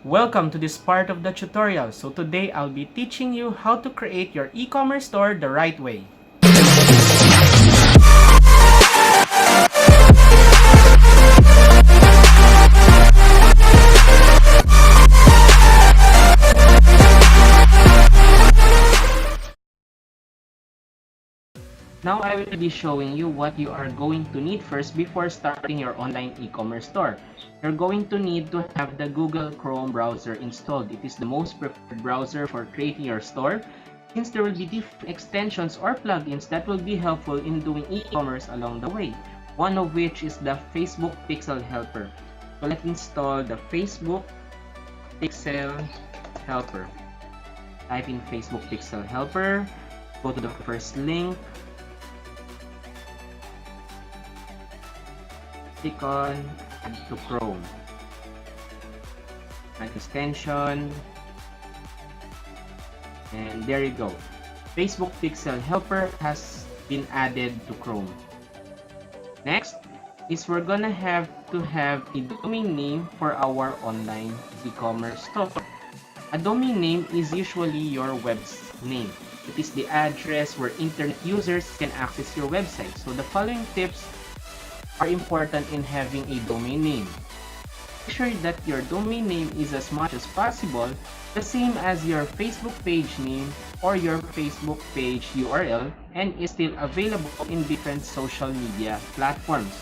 Welcome to this part of the tutorial. So today I'll be teaching you how to create your e-commerce store the right way. Now I will be showing you what you are going to need first before starting your online e-commerce store. You're going to need to have the Google Chrome browser installed. It is the most preferred browser for creating your store, since there will be different extensions or plugins that will be helpful in doing e-commerce along the way. One of which is the Facebook Pixel Helper. So let's install the Facebook Pixel Helper. Type in Facebook Pixel Helper, go to the first link, click on Add to Chrome. An extension, and there you go. Facebook Pixel Helper has been added to Chrome. Next is we're gonna have to have a domain name for our online e-commerce store. A domain name is usually your web's name. It is the address where internet users can access your website. So the following tips are important in having a domain name. Make sure that your domain name is as much as possible the same as your Facebook page name or your Facebook page URL and is still available in different social media platforms.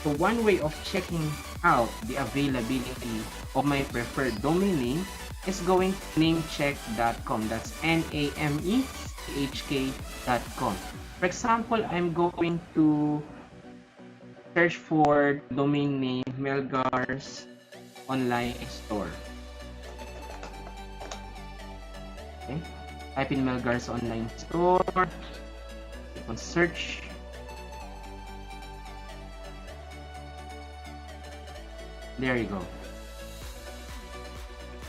So one way of checking out the availability of my preferred domain name is going to namecheck.com. That's NAMECHK.com. For example, I'm going to search for domain name Melgar's online store. Okay. Type in Melgar's online store. Click on search. There you go.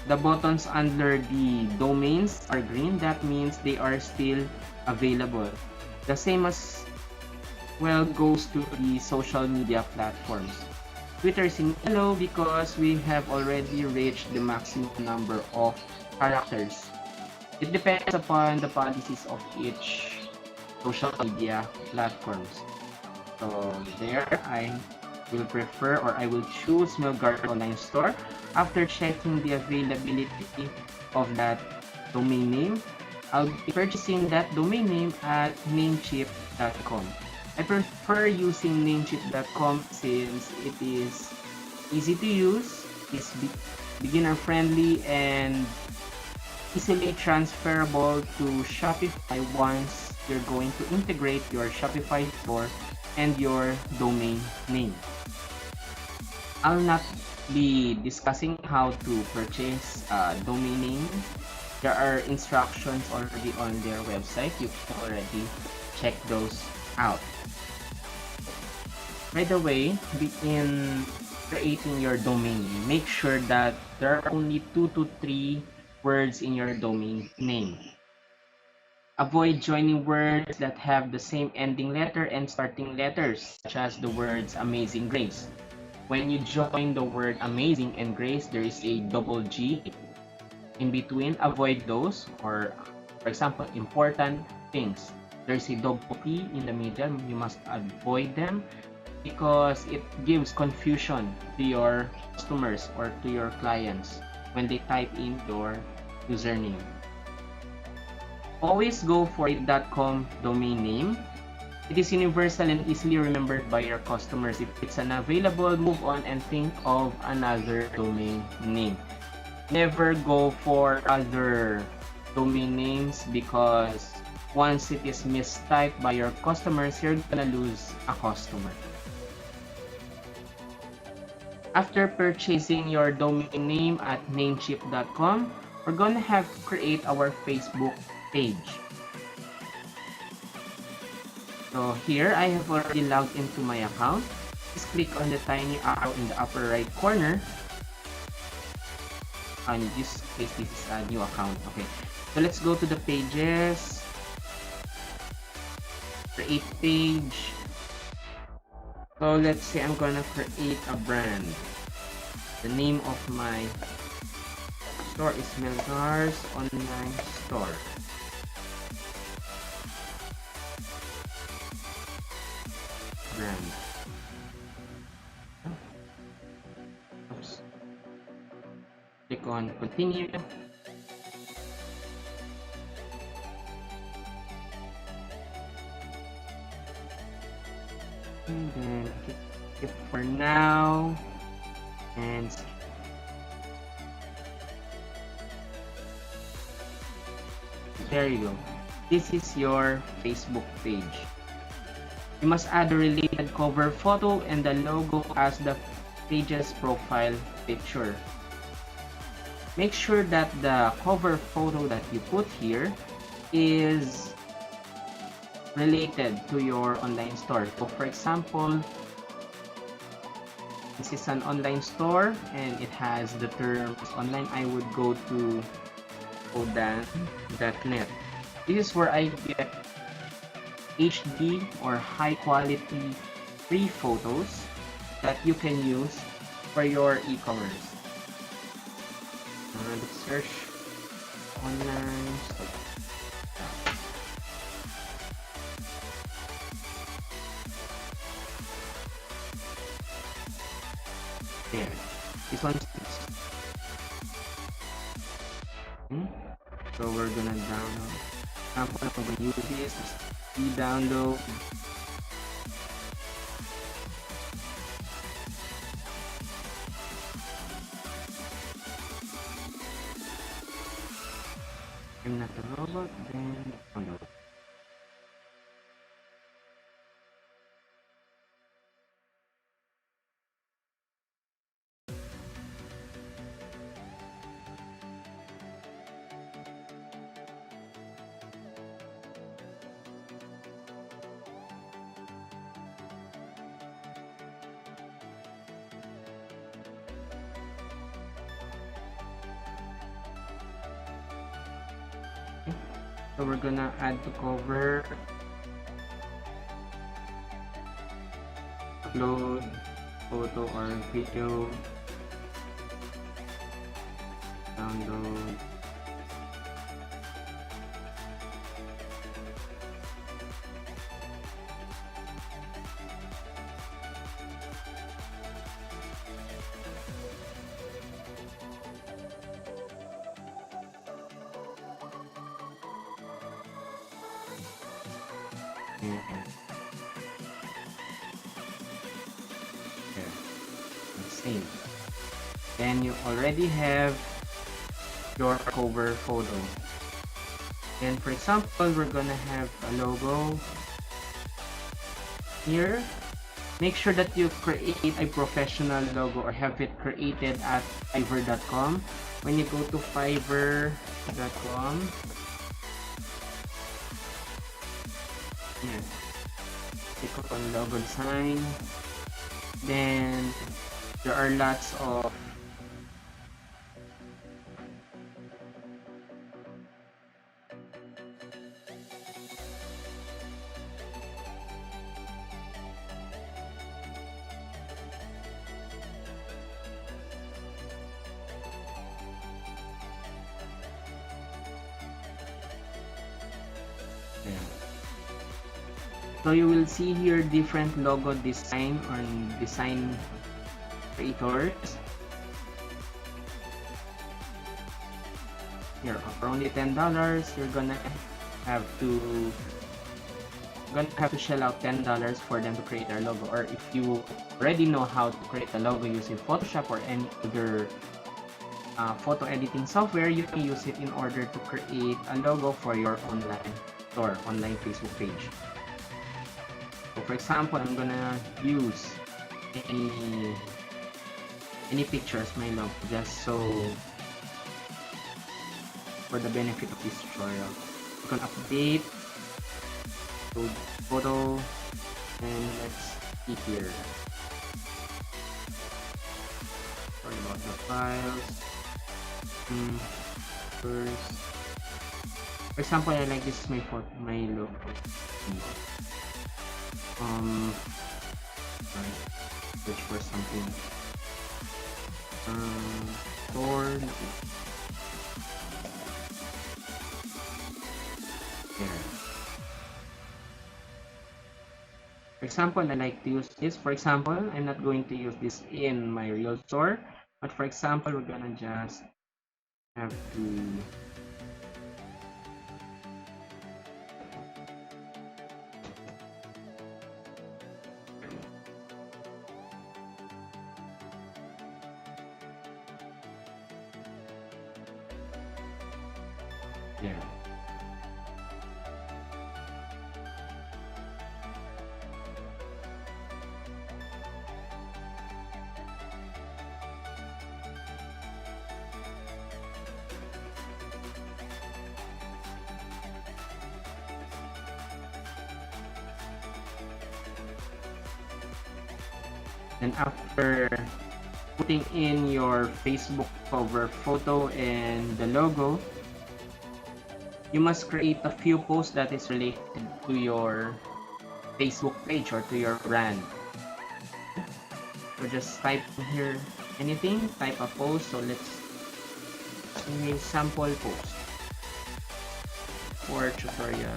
The buttons under the domains are green. That means they are still available. The same as well goes to the social media platforms. Twitter is in yellow because we have already reached the maximum number of characters. It depends upon the policies of each social media platforms. So there I will prefer or I will choose Melgar Online Store after checking the availability of that domain name. I'll be purchasing that domain name at namecheap.com. I prefer using namecheap.com since it is easy to use, it's beginner friendly, and easily transferable to Shopify once you're going to integrate your Shopify store and your domain name. I'll not be discussing how to purchase a domain name. There are instructions already on their website. You can already check those out. By the way, in creating your domain name, make sure that there are only 2 to 3 words in your domain name. Avoid joining words that have the same ending letter and starting letters, such as the words Amazing Grace. When you join the word Amazing and Grace, there is a double G in between. Avoid those, or for example, Important Things. There's a double P in the middle. You must avoid them because it gives confusion to your customers or to your clients when they type in your username. Always go for a .com domain name. It is universal and easily remembered by your customers. If it's unavailable, move on and think of another domain name. Never go for other domain names because once it is mistyped by your customers, you're gonna lose a customer. After purchasing your domain name at namecheap.com, we're gonna have to create our Facebook page. So here I have already logged into my account. Just click on the tiny arrow in the upper right corner. In this case, this is a new account. Okay, so let's go to the pages. Create page. So let's say I'm gonna create a brand. The name of my store is Melgar's online store. Brand. Oops. Click on continue. And then skip for now. And there you go. This is your Facebook page. You must add a related cover photo and the logo as the page's profile picture. Make sure that the cover photo that you put here is related to your online store. So for example, this is an online store and it has the terms online. I would go to odan.net. This is where I get HD or high quality free photos that you can use for your e-commerce. Let's search online store. There. This one's so we're gonna download. I'm gonna use this. Download. I'm not a robot, then download. So we're gonna add to cover, upload photo or video, download. Same. Then you already have your cover photo. And for example, we're gonna have a logo here. Make sure that you create a professional logo or have it created at fiverr.com. When you go to fiverr.com, yeah, click on logo design. Then there are lots of so you will see here different logo design or design creators. Here for only $10, you're gonna have to shell out $10 for them to create their logo. Or if you already know how to create a logo using Photoshop or any other photo editing software, you can use it in order to create a logo for your online store, online Facebook page. So for example, I'm gonna use any pictures, my logo, just so for the benefit of this tutorial. You can update to photo, and let's see here. Sorry about the files. First, for example, I like this is my photo, my logo. Sorry, search for something. Store. example, I like to use this. For example, I'm not going to use this in my real store, but for example, we're gonna just have to there. And after putting in your Facebook cover photo and the logo, you must create a few posts that is related to your Facebook page or to your brand. So just type here anything, type a post. So let's say sample post for tutorial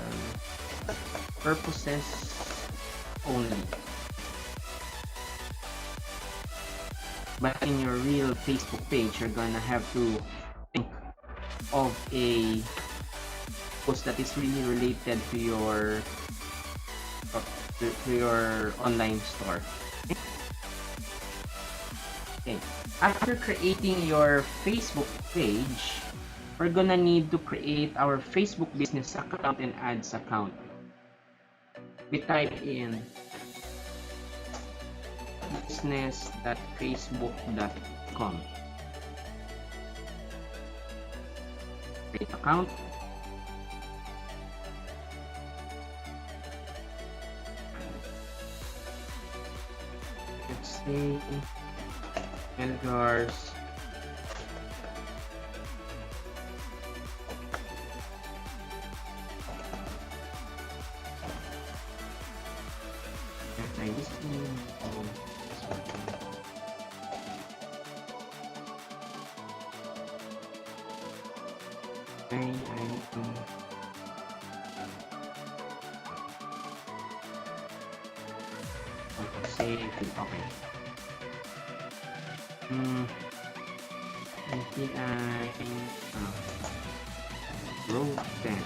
purposes only. But in your real Facebook page, you're gonna have to think of a post that is really related to your online store. Okay. After creating your Facebook page, we're gonna need to create our Facebook business account and ads account. We type in business.facebook.com. Create account. Let's say Edgar's save it. Okay. Row 10.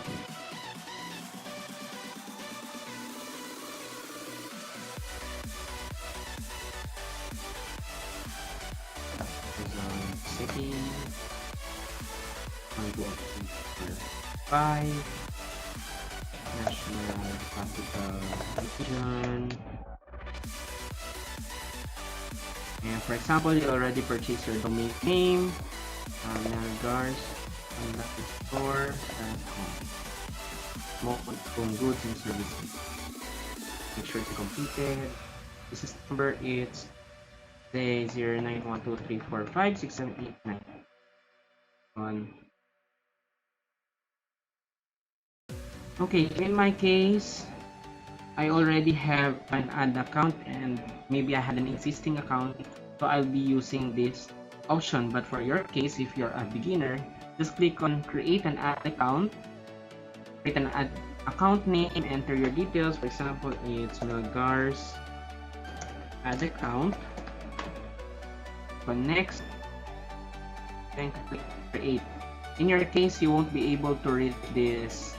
City. 5. National Capital Region. And for example, you already purchased your domain name, navigars.store.com. Home goods and services. Make sure to complete it. This is number, it's say 091234567891. Okay, in my case, I already have an ad account and maybe I had an existing account, so I'll be using this option. But for your case, if you're a beginner, just click on create an ad account, create an ad account name, enter your details. For example, it's Melgar's ad account. Next, then click create. In your case, you won't be able to read this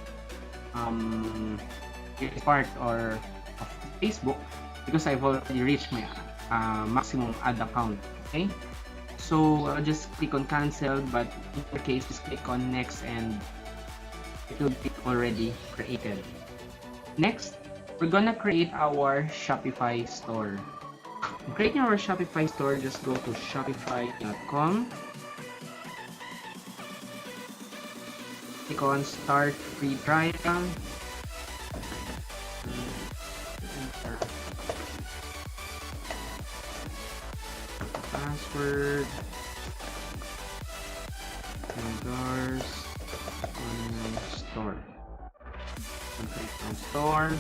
part or of Facebook because I've already reached my maximum ad account. Okay, so I'll just click on cancel, but in your case, just click on next and it will be already created. Next, we're gonna create our Shopify store. Creating our Shopify store, just go to shopify.com. Click on start free trial. Password. Melgar's online store. Click on store.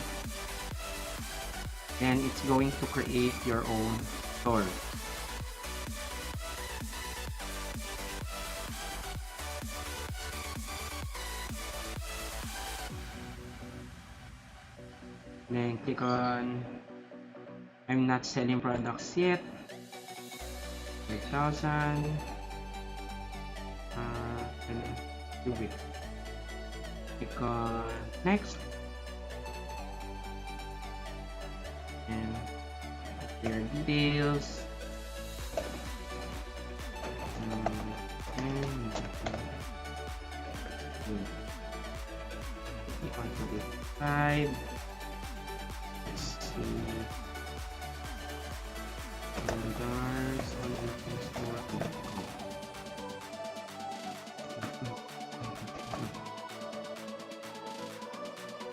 And it's going to create your own store. Then click on I'm not selling products yet. 5,000. And do it. Click on next. And their details. And click on to describe. Let's see. Dollars on the store.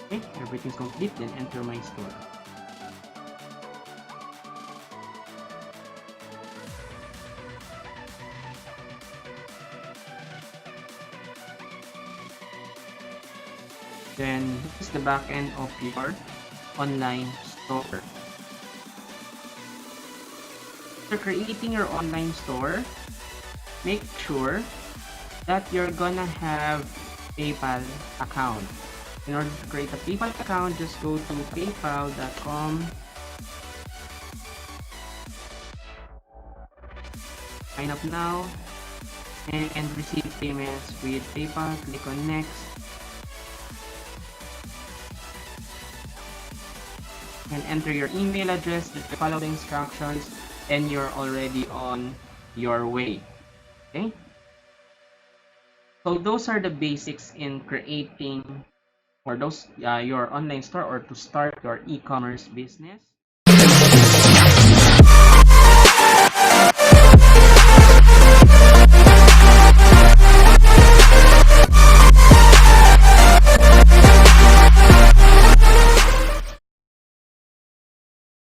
Okay, everything's complete, then enter my store. Then this is the back end of your online store. After creating your online store, make sure that you're gonna have PayPal account. In order to create a PayPal account, just go to paypal.com. Sign up now and receive payments with PayPal. Click on next. And enter your email address, follow the instructions, and you're already on your way. Okay? So those are the basics in creating or those your online store or to start your e-commerce business.